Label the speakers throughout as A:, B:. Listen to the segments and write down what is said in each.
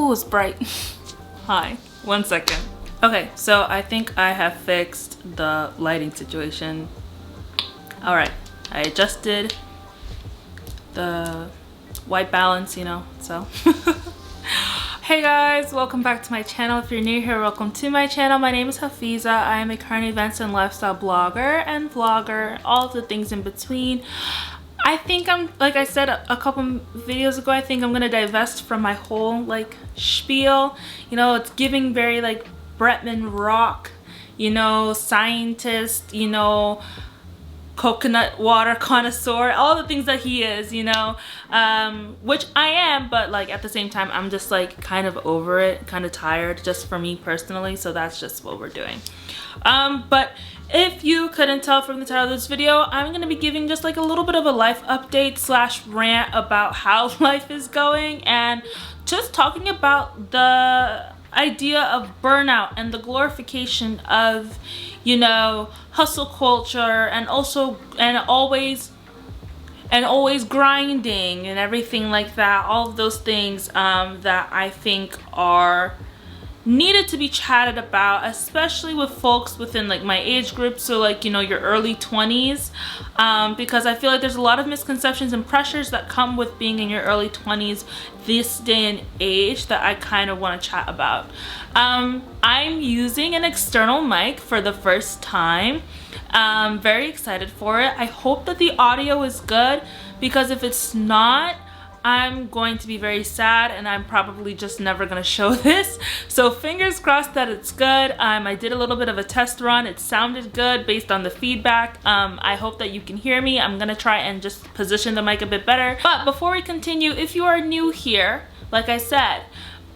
A: Ooh, it's bright. Hi, 1 second. Okay, so I think I have fixed the lighting situation. All right, I adjusted the white balance, you know, so. Hey guys, welcome back to my channel. If you're new here, welcome to my channel. My name is Hafeezat. I am a current events and lifestyle blogger and vlogger, all of the things in between. I think I'm, like I said a couple videos ago, I think I'm gonna divest from my whole like spiel. You know, it's giving very like Bretman Rock, you know, scientist, you know, coconut water connoisseur, all the things that he is, you know, which I am, but like at the same time I'm just like kind of over it, kind of tired, just for me personally. So that's just what we're doing. But if you couldn't tell from the title of this video, I'm going to be giving just like a little bit of a life update slash rant about how life is going, and just talking about the idea of burnout and the glorification of, you know, hustle culture, and also always grinding and everything like that. All of those things that I think are needed to be chatted about, especially with folks within like my age group, so like, you know, your early 20s, because I feel like there's a lot of misconceptions and pressures that come with being in your early 20s this day and age that I kind of want to chat about. I'm using an external mic for the first time. Very excited for it. I hope that the audio is good, because if it's not, I'm going to be very sad, and I'm probably just never gonna show this. So fingers crossed that it's good. I did a little bit of a test run. It sounded good based on the feedback. I hope that you can hear me. I'm gonna try and just position the mic a bit better. But before we continue, if you are new here, like I said,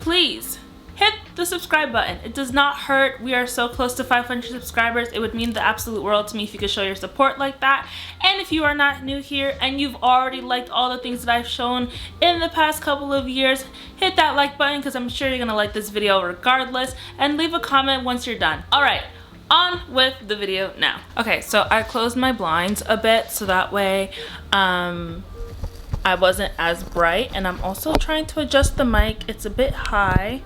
A: please hit the subscribe button. It does not hurt. We are so close to 500 subscribers. It would mean the absolute world to me if you could show your support like that. And if you are not new here and you've already liked all the things that I've shown in the past couple of years, hit that like button, because I'm sure you're gonna like this video regardless, and leave a comment once you're done. All right, on with the video now. Okay, so I closed my blinds a bit so that way I wasn't as bright, and I'm also trying to adjust the mic. It's a bit high.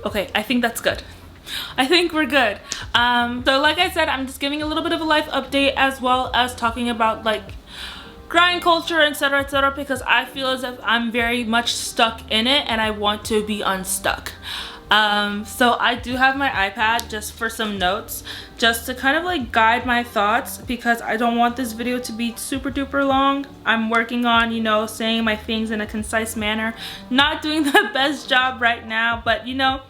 A: Okay, I think that's good. I think we're good. So like I said, I'm just giving a little bit of a life update, as well as talking about like grind culture, etc., because I feel as if I'm very much stuck in it and I want to be unstuck. So I do have my iPad just for some notes, just to kind of like guide my thoughts, because I don't want this video to be super duper long. I'm working on, you know, saying my things in a concise manner. Not doing the best job right now, but you know,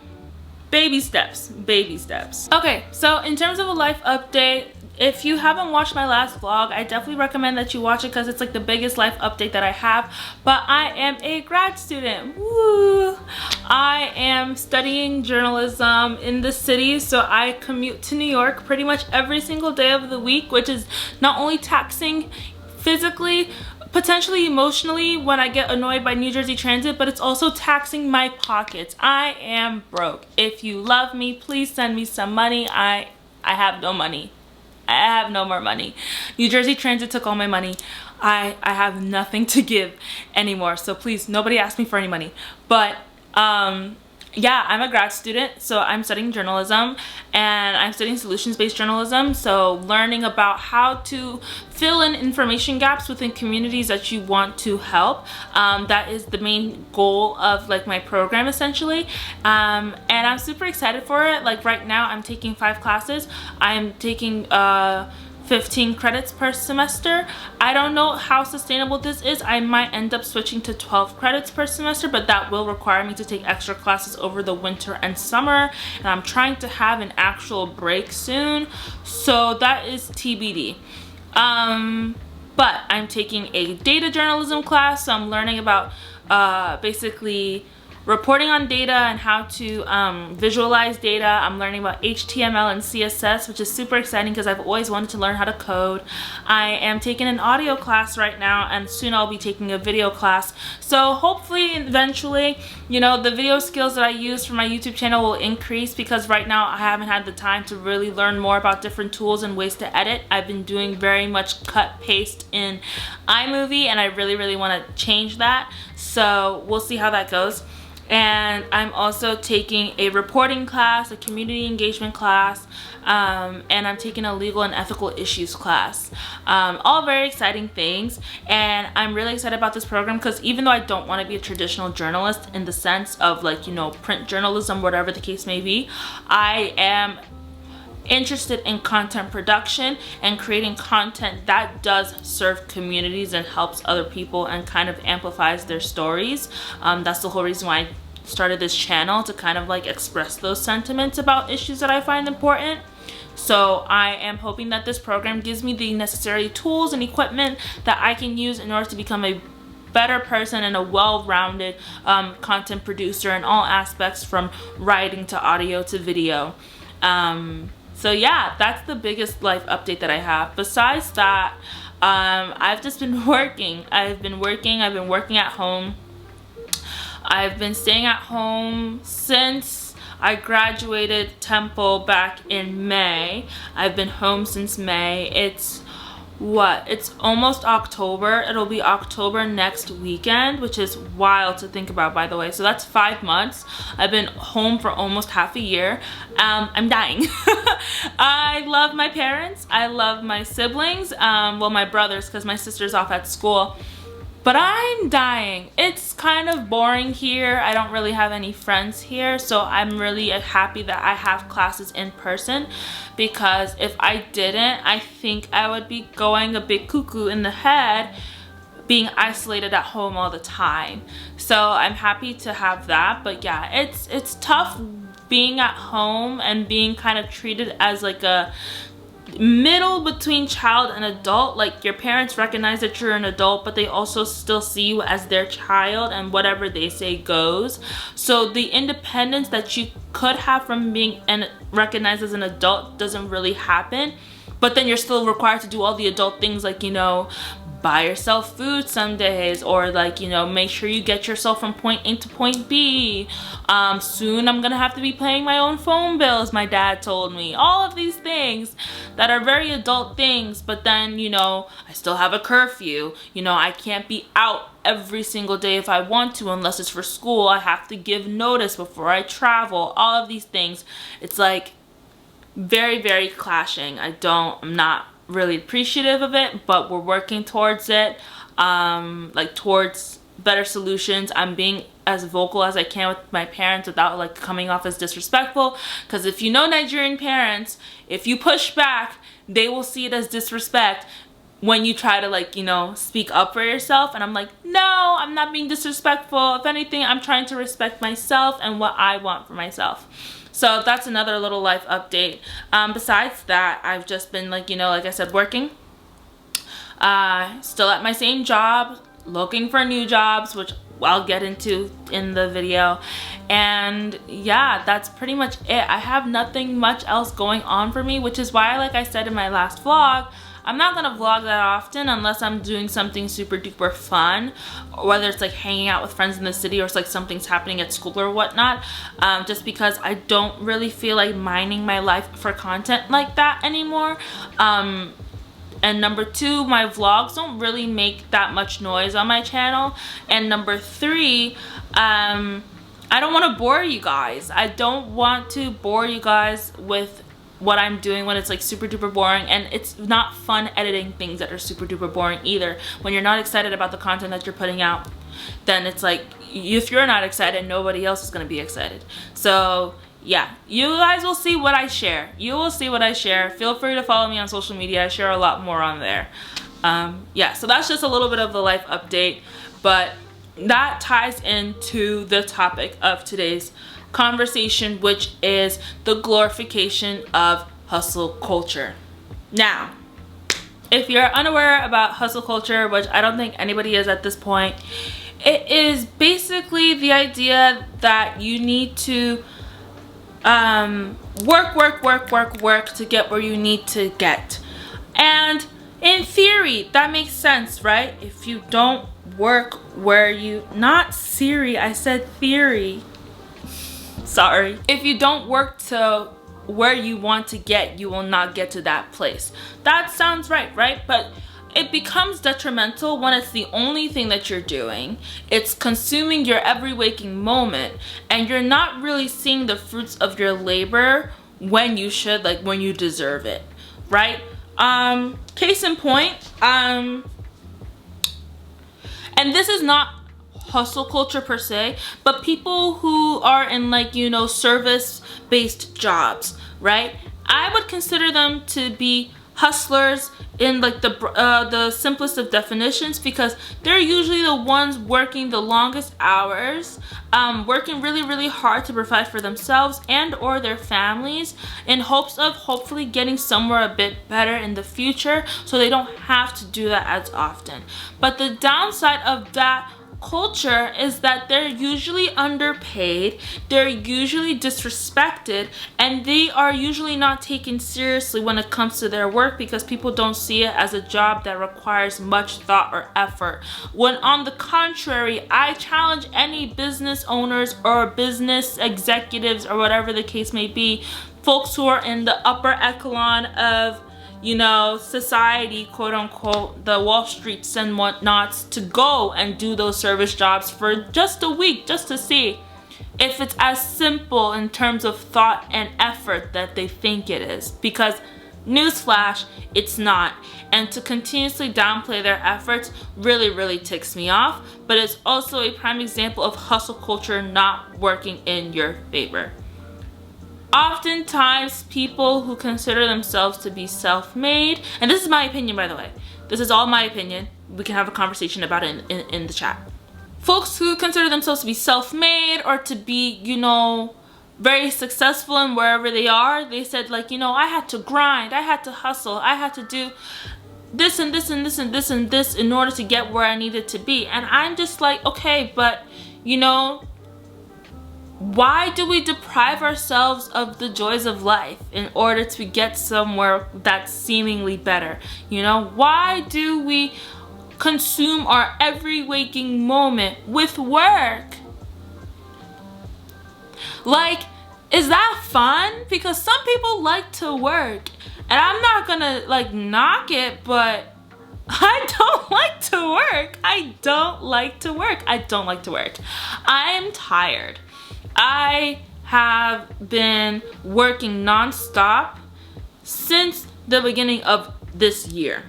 A: baby steps, baby steps. Okay, so in terms of a life update, if you haven't watched my last vlog, I definitely recommend that you watch it, because it's like the biggest life update that I have. But I am a grad student. Woo! I am studying journalism in the city, so I commute to New York pretty much every single day of the week, which is not only taxing physically, potentially emotionally when I get annoyed by New Jersey Transit, but it's also taxing my pockets. I am broke. If you love me, please send me some money. I have no money. I have no more money. New Jersey Transit took all my money. I have nothing to give anymore. So please, nobody ask me for any money. But yeah, I'm a grad student, so I'm studying journalism, and I'm studying solutions-based journalism. So learning about how to fill in information gaps within communities that you want to help. That is the main goal of like my program, essentially. And I'm super excited for it. Like right now I'm taking 5 classes. I'm taking 15 credits per semester. I don't know how sustainable this is. I might end up switching to 12 credits per semester, but that will require me to take extra classes over the winter and summer, and I'm trying to have an actual break soon, so that is TBD. But I'm taking a data journalism class, so I'm learning about basically reporting on data and how to visualize data. I'm learning about HTML and CSS, which is super exciting because I've always wanted to learn how to code. I am taking an audio class right now, and soon I'll be taking a video class. So hopefully eventually, you know, the video skills that I use for my YouTube channel will increase, because right now I haven't had the time to really learn more about different tools and ways to edit. I've been doing very much cut paste in iMovie, and I really want to change that. So we'll see how that goes. And I'm also taking a reporting class, a community engagement class, and I'm taking a legal and ethical issues class. All very exciting things, and I'm really excited about this program because even though I don't want to be a traditional journalist in the sense of like, you know, print journalism, whatever the case may be, I am interested in content production and creating content that does serve communities and helps other people and kind of amplifies their stories. That's the whole reason why I started this channel, to kind of like express those sentiments about issues that I find important. So I am hoping that this program gives me the necessary tools and equipment that I can use in order to become a better person and a well-rounded content producer in all aspects, from writing to audio to video. So yeah, that's the biggest life update that I have. Besides that, I've just been working. I've been working at home. I've been staying at home since I graduated Temple back in May. I've been home since May. It's almost October. It'll be October next weekend, which is wild to think about, by the way. So that's 5 months. I've been home for almost half a year. I'm dying. I love my parents. I love my siblings. Well, my brothers, because my sister's off at school. But I'm dying. It's kind of boring here. I don't really have any friends here, so I'm really happy that I have classes in person, because if I didn't, I think I would be going a bit cuckoo in the head being isolated at home all the time. So I'm happy to have that. But yeah, it's tough being at home and being kind of treated as like a middle between child and adult. Like, your parents recognize that you're an adult, but they also still see you as their child, and whatever they say goes. So the independence that you could have from being recognized as an adult doesn't really happen. But then you're still required to do all the adult things, like, you know, buy yourself food some days, or like, you know, make sure you get yourself from point A to point B. Soon I'm gonna have to be paying my own phone bills, my dad told me. All of these things that are very adult things, but then, you know, I still have a curfew. You know, I can't be out every single day if I want to, unless it's for school. I have to give notice before I travel. All of these things, it's like very, very clashing. I'm not really appreciative of it, but we're working towards it, like towards better solutions. I'm being as vocal as I can with my parents without like coming off as disrespectful, because if you know Nigerian parents, if you push back, they will see it as disrespect when you try to, like, you know, speak up for yourself. And I'm like, no, I'm not being disrespectful. If anything, I'm trying to respect myself and what I want for myself. So that's another little life update. Besides that, I've just been, like, you know, like I said, working. Still at my same job, looking for new jobs, which I'll get into in the video. And yeah, that's pretty much it. I have nothing much else going on for me, which is why, like I said in my last vlog, I'm not gonna vlog that often unless I'm doing something super duper fun, or whether it's like hanging out with friends in the city, or it's like something's happening at school or whatnot, just because I don't really feel like mining my life for content like that anymore. And number two, my vlogs don't really make that much noise on my channel. And number three, I don't want to bore you guys. I don't want to bore you guys with what I'm doing when it's like super duper boring. And it's not fun editing things that are super duper boring either. When you're not excited about the content that you're putting out, then it's like, if you're not excited, nobody else is going to be excited. So yeah, you guys will see what I share. You will see what I share. Feel free to follow me on social media. I share a lot more on there. Yeah, so that's just a little bit of the life update, but that ties into the topic of today's conversation, which is the glorification of hustle culture. Now, if you're unaware about hustle culture, which I don't think anybody is at this point, it is basically the idea that you need to work to get where you need to get. And in theory, that makes sense, right? If you don't work where you, not Siri, I said theory. Sorry. If you don't work to where you want to get, you will not get to that place. That sounds right, right? But it becomes detrimental when it's the only thing that you're doing. It's consuming your every waking moment, and you're not really seeing the fruits of your labor when you should, like when you deserve it, right? Case in point, and this is not hustle culture per se, but people who are in, like, you know, service-based jobs, right? I would consider them to be hustlers in like the simplest of definitions, because they're usually the ones working the longest hours, working really hard to provide for themselves and or their families, in hopes of hopefully getting somewhere a bit better in the future, so they don't have to do that as often. But the downside of that culture is that they're usually underpaid, they're usually disrespected, and they are usually not taken seriously when it comes to their work, because people don't see it as a job that requires much thought or effort. When on the contrary, I challenge any business owners or business executives or whatever the case may be, folks who are in the upper echelon of, you know, society, quote unquote, the Wall Streets and whatnots, to go and do those service jobs for just a week, just to see if it's as simple in terms of thought and effort that they think it is. Because newsflash, it's not. And to continuously downplay their efforts really ticks me off. But it's also a prime example of hustle culture not working in your favor. Oftentimes, people who consider themselves to be self-made, and this is my opinion, by the way, this is all my opinion, we can have a conversation about it in the chat. Folks who consider themselves to be self-made or to be, you know, very successful in wherever they are, they said, like, you know, I had to grind, I had to hustle, I had to do this and this and this and this and this in order to get where I needed to be. And I'm just like, okay, but, you know, why do we deprive ourselves of the joys of life in order to get somewhere that's seemingly better? You know, why do we consume our every waking moment with work? Like, is that fun? Because some people like to work, and I'm not gonna like knock it, but I don't like to work. I don't like to work. I am tired. I have been working non-stop since the beginning of this year.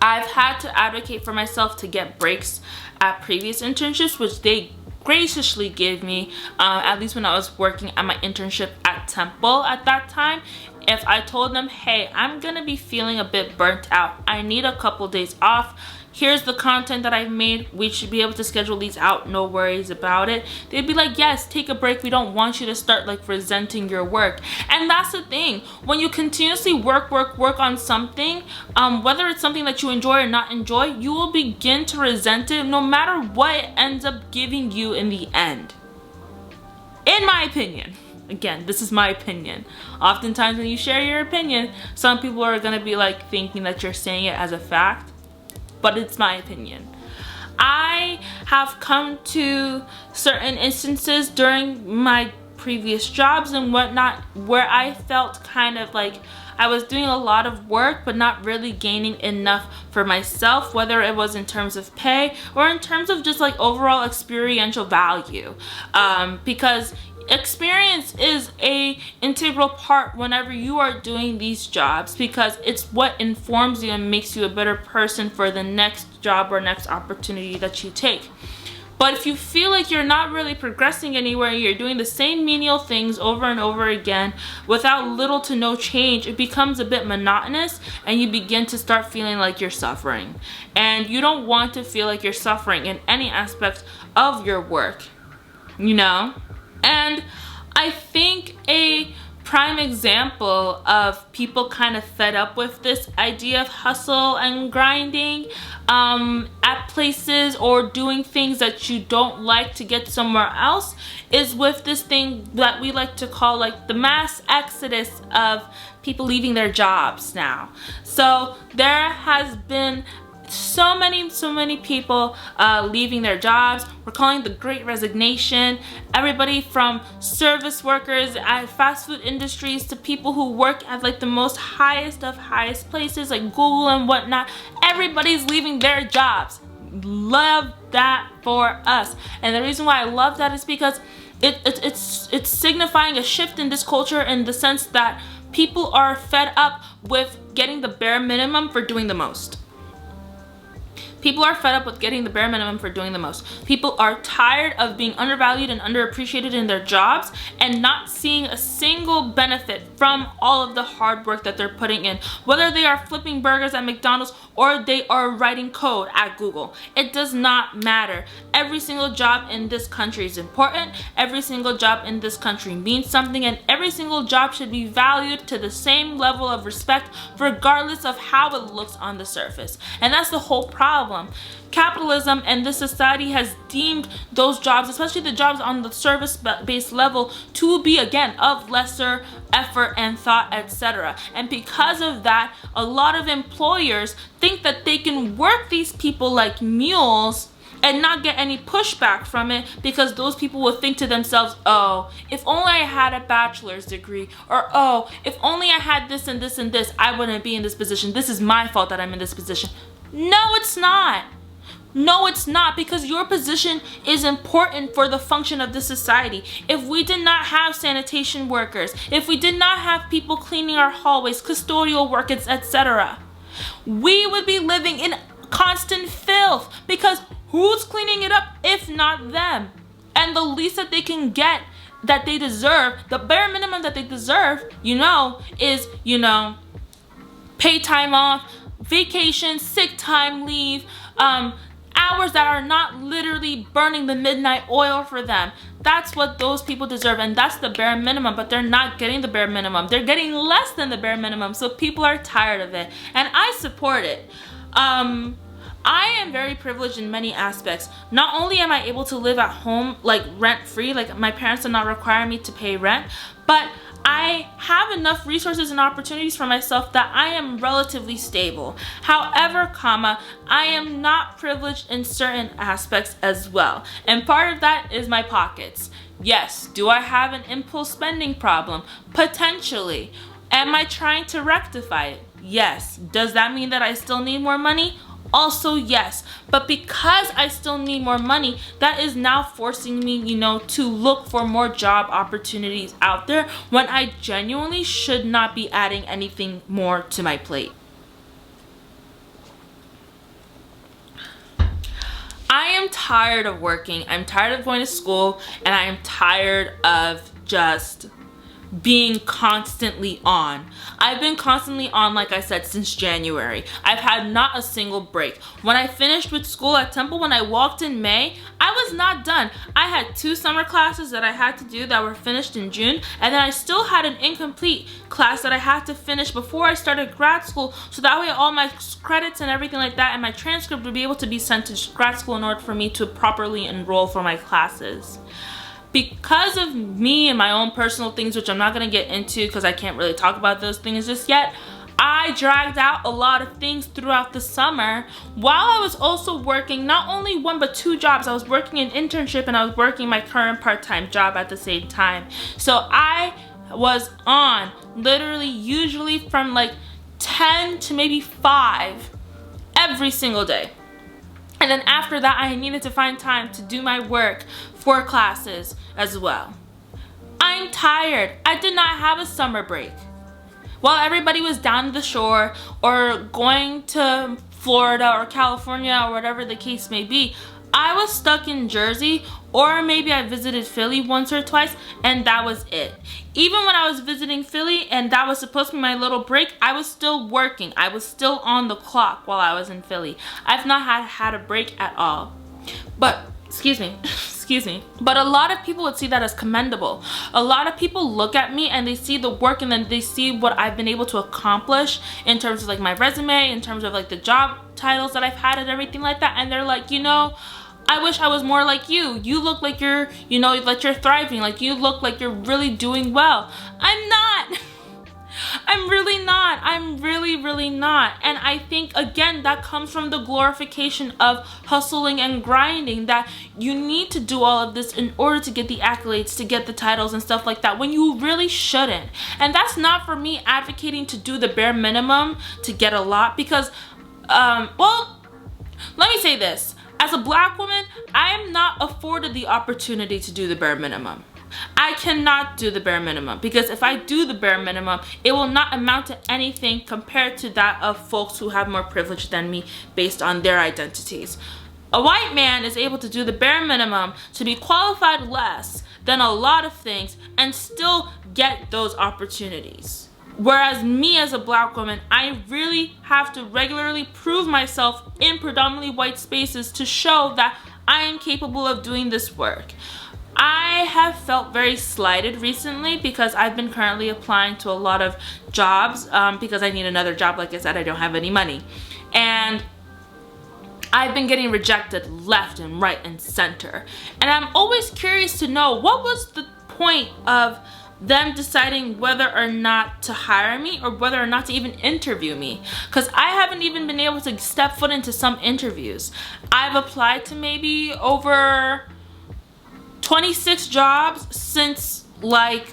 A: I've had to advocate for myself to get breaks at previous internships, which they graciously gave me, at least when I was working at my internship at Temple at that time. If I told them, hey, I'm gonna be feeling a bit burnt out, I need a couple days off, here's the content that I've made, we should be able to schedule these out, no worries about it, they'd be like, yes, take a break, we don't want you to start like resenting your work. And that's the thing, when you continuously work on something, whether it's something that you enjoy or not enjoy, you will begin to resent it no matter what it ends up giving you in the end. In my opinion. Again, this is my opinion. Oftentimes when you share your opinion, some people are gonna be like thinking that you're saying it as a fact, but it's my opinion. I have come to certain instances during my previous jobs and whatnot where I felt kind of like I was doing a lot of work but not really gaining enough for myself, whether it was in terms of pay or in terms of just like overall experiential value, because experience is a integral part whenever you are doing these jobs, because it's what informs you and makes you a better person for the next job or next opportunity that you take. But if you feel like you're not really progressing anywhere, you're doing the same menial things over and over again without little to no change, it becomes a bit monotonous and you begin to start feeling like you're suffering. And you don't want to feel like you're suffering in any aspect of your work, you know? And I think a prime example of people kind of fed up with this idea of hustle and grinding at places or doing things that you don't like to get somewhere else is with this thing that we like to call like the mass exodus of people leaving their jobs now. So there has been so many people leaving their jobs. We're calling the Great Resignation. Everybody from service workers at fast food industries to people who work at like the most highest of highest places like Google and whatnot. Everybody's leaving their jobs. Love that for us. And the reason why I love that is because it's signifying a shift in this culture, in the sense that people are fed up with getting the bare minimum for doing the most. People are fed up with getting the bare minimum for doing the most. People are tired of being undervalued and underappreciated in their jobs and not seeing a single benefit from all of the hard work that they're putting in. Whether they are flipping burgers at McDonald's or they are writing code at Google, it does not matter. Every single job in this country is important. Every single job in this country means something, and every single job should be valued to the same level of respect regardless of how it looks on the surface. And that's the whole problem. Capitalism and this society has deemed those jobs, especially the jobs on the service-based level, to be, again, of lesser effort and thought, etc. And because of that, a lot of employers think that they can work these people like mules and not get any pushback from it, because those people will think to themselves, oh, if only I had a bachelor's degree, or oh, if only I had this and this and this, I wouldn't be in this position. This is my fault that I'm in this position. No, it's not. No, it's not, because your position is important for the function of this society. If we did not have sanitation workers, if we did not have people cleaning our hallways, custodial workers, etc., we would be living in constant filth, because who's cleaning it up if not them? And the least that they can get, that they deserve, the bare minimum that they deserve, is, pay time off, vacation, sick time leave, hours that are not literally burning the midnight oil for them. That's what those people deserve, and that's the bare minimum. But they're not getting the bare minimum. They're getting less than the bare minimum, so people are tired of it, and I support it. I am very privileged in many aspects. Not only am I able to live at home, like rent-free, like my parents do not require me to pay rent, but I have enough resources and opportunities for myself that I am relatively stable. However, I am not privileged in certain aspects as well. And part of that is my pockets. Yes, do I have an impulse spending problem? Potentially. Am I trying to rectify it? Yes. Does that mean that I still need more money? Also, yes. But because I still need more money, that is now forcing me, to look for more job opportunities out there when I genuinely should not be adding anything more to my plate. I am tired of working. I'm tired of going to school, and I am tired of just being constantly on. I've been constantly on, like I said, since January. I've had not a single break. When I finished with school at Temple, when I walked in May, I was not done. I had 2 summer classes that I had to do that were finished in June, and then I still had an incomplete class that I had to finish before I started grad school, so that way all my credits and everything like that and my transcript would be able to be sent to grad school in order for me to properly enroll for my classes. Because of me and my own personal things, which I'm not going to get into because I can't really talk about those things just yet, I dragged out a lot of things throughout the summer while I was also working not only 1 but 2 jobs. I was working an internship and I was working my current part-time job at the same time. So I was on literally usually from like 10 to maybe 5 every single day. And then after that, I needed to find time to do my work for classes as well. I'm tired. I did not have a summer break. While everybody was down the shore or going to Florida or California or whatever the case may be, I was stuck in Jersey, or maybe I visited Philly once or twice, and that was it. Even when I was visiting Philly and that was supposed to be my little break, I was still working. I was still on the clock while I was in Philly. I've not had a break at all. But, excuse me. But a lot of people would see that as commendable. A lot of people look at me and they see the work, and then they see what I've been able to accomplish in terms of like my resume, in terms of like the job titles that I've had and everything like that, and they're like, I wish I was more like you. You look like you're, like you're thriving. Like you look like you're really doing well. I'm not. I'm really not. I'm really not. And I think, again, that comes from the glorification of hustling and grinding, that you need to do all of this in order to get the accolades, to get the titles and stuff like that, when you really shouldn't. And that's not for me advocating to do the bare minimum to get a lot, because, well, let me say this. As a Black woman, I am not afforded the opportunity to do the bare minimum. I cannot do the bare minimum, because if I do the bare minimum, it will not amount to anything compared to that of folks who have more privilege than me based on their identities. A white man is able to do the bare minimum to be qualified less than a lot of things and still get those opportunities. Whereas me as a Black woman, I really have to regularly prove myself in predominantly white spaces to show that I am capable of doing this work. I have felt very slighted recently because I've been currently applying to a lot of jobs because I need another job. Like I said, I don't have any money. And I've been getting rejected left and right and center. And I'm always curious to know, what was the point of them deciding whether or not to hire me or whether or not to even interview me? Because I haven't even been able to step foot into some interviews. I've applied to maybe over 26 jobs since like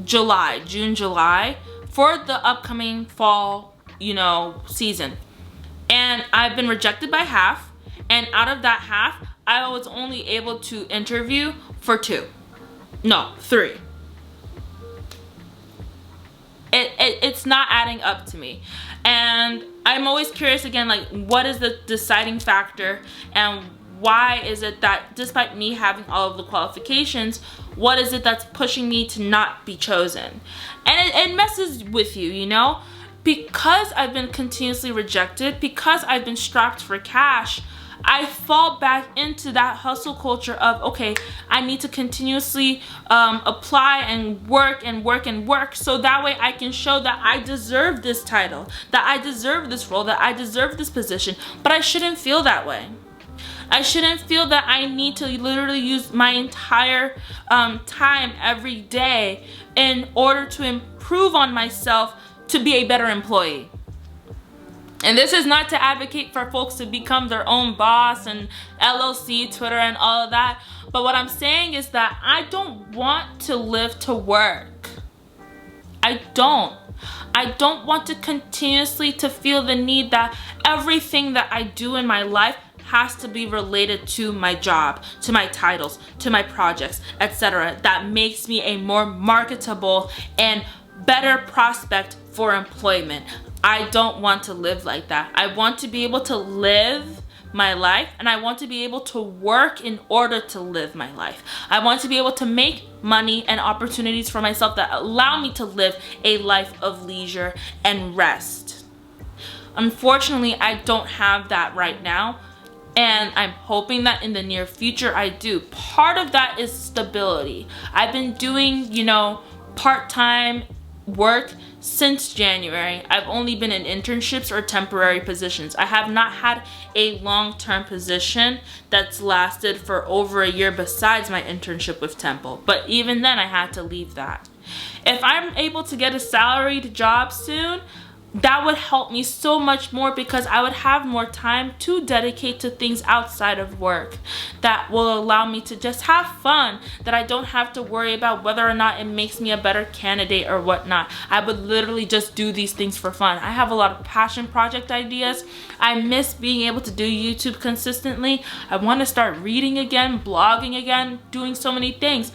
A: June, July for the upcoming fall, season. And I've been rejected by half. And out of that half, I was only able to interview for 3. It's not adding up to me. And I'm always curious again, like, what is the deciding factor, and why is it that despite me having all of the qualifications, what is it that's pushing me to not be chosen? And it messes with you, because I've been continuously rejected, because I've been strapped for cash, I fall back into that hustle culture of, okay, I need to continuously apply and work so that way I can show that I deserve this title, that I deserve this role, that I deserve this position. But I shouldn't feel that way. I shouldn't feel that I need to literally use my entire time every day in order to improve on myself to be a better employee. And this is not to advocate for folks to become their own boss and LLC, Twitter, and all of that. But what I'm saying is that I don't want to live to work. I don't want to continuously to feel the need that everything that I do in my life has to be related to my job, to my titles, to my projects, etc. That makes me a more marketable and better prospect for employment. I don't want to live like that. I want to be able to live my life, and I want to be able to work in order to live my life. I want to be able to make money and opportunities for myself that allow me to live a life of leisure and rest. Unfortunately, I don't have that right now, and I'm hoping that in the near future I do. Part of that is stability. I've been doing, part-time work since January. I've only been in internships or temporary positions. I have not had a long-term position that's lasted for over a year besides my internship with Temple. But even then, I had to leave that. If I'm able to get a salaried job soon, that would help me so much more, because I would have more time to dedicate to things outside of work that will allow me to just have fun, that I don't have to worry about whether or not it makes me a better candidate or whatnot. I would literally just do these things for fun. I have a lot of passion project ideas. I miss being able to do YouTube consistently. I want to start reading again, blogging again, doing so many things.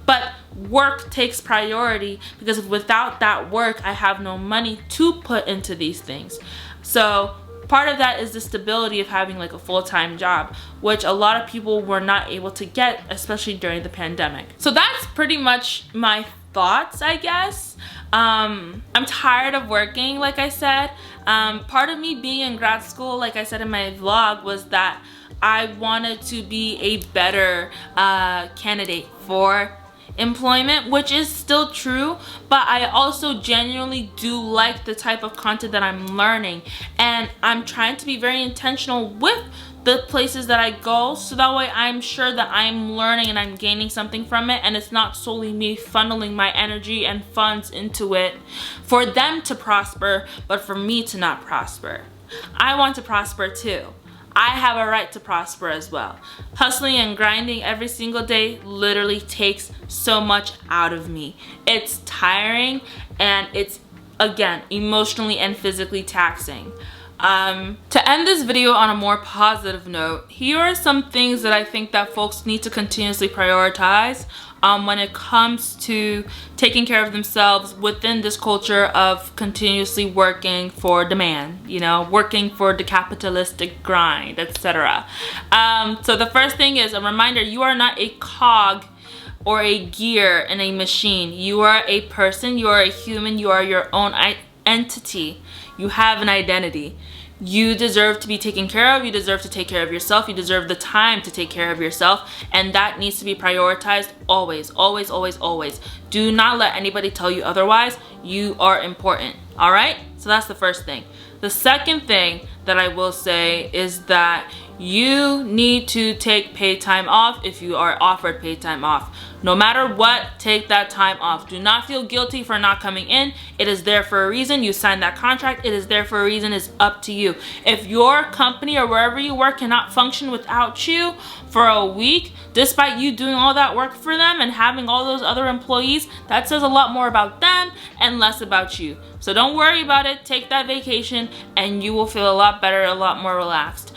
A: But work takes priority, because without that work, I have no money to put into these things. So part of that is the stability of having like a full-time job, which a lot of people were not able to get, especially during the pandemic. So that's pretty much my thoughts, I guess. I'm tired of working, like I said. Part of me being in grad school, like I said in my vlog, was that I wanted to be a better candidate for employment, which is still true, but I also genuinely do like the type of content that I'm learning, and I'm trying to be very intentional with the places that I go, so that way I'm sure that I'm learning and I'm gaining something from it, and it's not solely me funneling my energy and funds into it for them to prosper, but for me to not prosper. I want to prosper too. I have a right to prosper as well. Hustling and grinding every single day literally takes so much out of me. It's tiring, and it's, again, emotionally and physically taxing. To end this video on a more positive note, here are some things that I think that folks need to continuously prioritize when it comes to taking care of themselves within this culture of continuously working for demand, you know, working for the capitalistic grind, etc. So the first thing is a reminder: you are not a cog or a gear in a machine. You are a person, you are a human, you are your own entity. You have an identity. You deserve to be taken care of. You deserve to take care of yourself. You deserve the time to take care of yourself, and that needs to be prioritized always, always, always, always. Do not let anybody tell you otherwise. You are important. All right? So that's the first thing. The second thing that I will say is that you need to take paid time off if you are offered paid time off. No matter what, take that time off. Do not feel guilty for not coming in. It is there for a reason. You signed that contract. It is there for a reason. It's up to you. If your company or wherever you work cannot function without you for a week, despite you doing all that work for them and having all those other employees, that says a lot more about them and less about you. So don't worry about it. Take that vacation and you will feel a lot better, a lot more relaxed.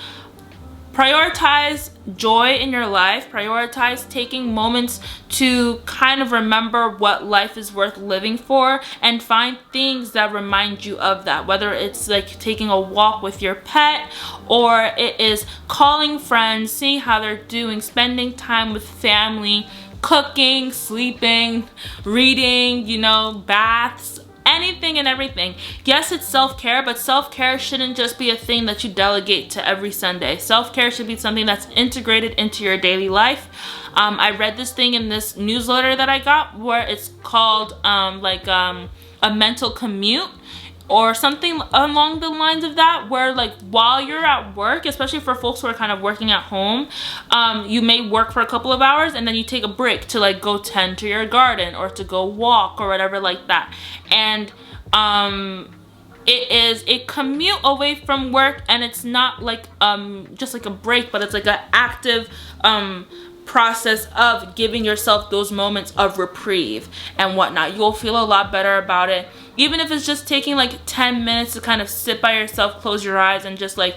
A: Prioritize joy in your life. Prioritize taking moments to kind of remember what life is worth living for, and find things that remind you of that. Whether it's like taking a walk with your pet, or it is calling friends, seeing how they're doing, spending time with family, cooking, sleeping, reading, you know, baths, anything and everything. Yes, it's self-care, but self-care shouldn't just be a thing that you delegate to every Sunday. Self-care should be something that's integrated into your daily life. I read this thing in this newsletter that I got where it's called a mental commute, or something along the lines of that, where like while you're at work, especially for folks who are kind of working at home, you may work for a couple of hours and then you take a break to like go tend to your garden or to go walk or whatever like that. And it is a commute away from work, and it's not like just like a break, but it's like an active process of giving yourself those moments of reprieve and whatnot. You'll feel a lot better about it. Even if it's just taking like 10 minutes to kind of sit by yourself, close your eyes, and just like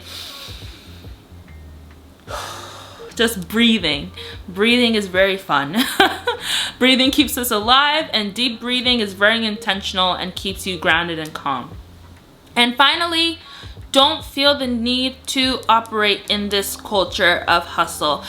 A: just breathing. Breathing is very fun. Breathing keeps us alive, and deep breathing is very intentional and keeps you grounded and calm. And finally, don't feel the need to operate in this culture of hustle.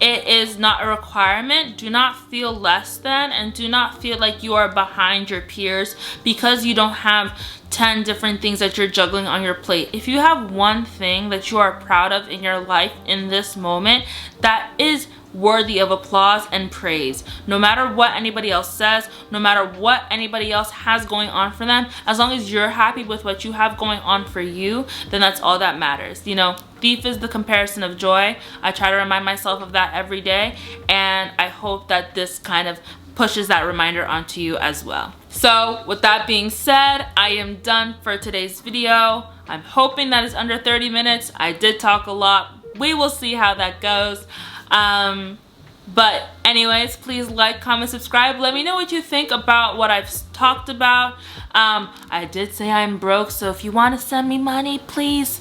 A: It is not a requirement. Do not feel less than, and do not feel like you are behind your peers because you don't have 10 different things that you're juggling on your plate. If you have one thing that you are proud of in your life in this moment, that is worthy of applause and praise. No matter what anybody else says, no matter what anybody else has going on for them, as long as you're happy with what you have going on for you, then that's all that matters. You know, thief is the comparison of joy. I try to remind myself of that every day, and I hope that this kind of pushes that reminder onto you as well. So with that being said, I am done for today's video. I'm hoping that it's under 30 minutes. I did talk a lot. We will see how that goes. But anyways, please like, comment, subscribe. Let me know what you think about what I've talked about. I did say I'm broke, so if you want to send me money, please.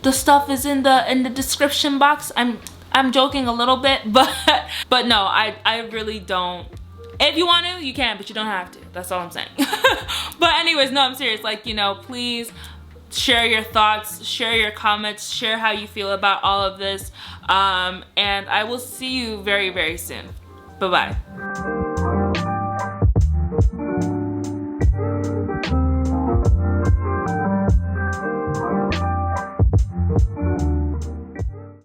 A: The stuff is in the description box. I'm joking a little bit, but no, I really don't. If you want to, you can, but you don't have to. That's all I'm saying. But anyways, no, I'm serious. Like, you know, please share your thoughts, share your comments, share how you feel about all of this. And I will see you very, very soon. Bye-bye.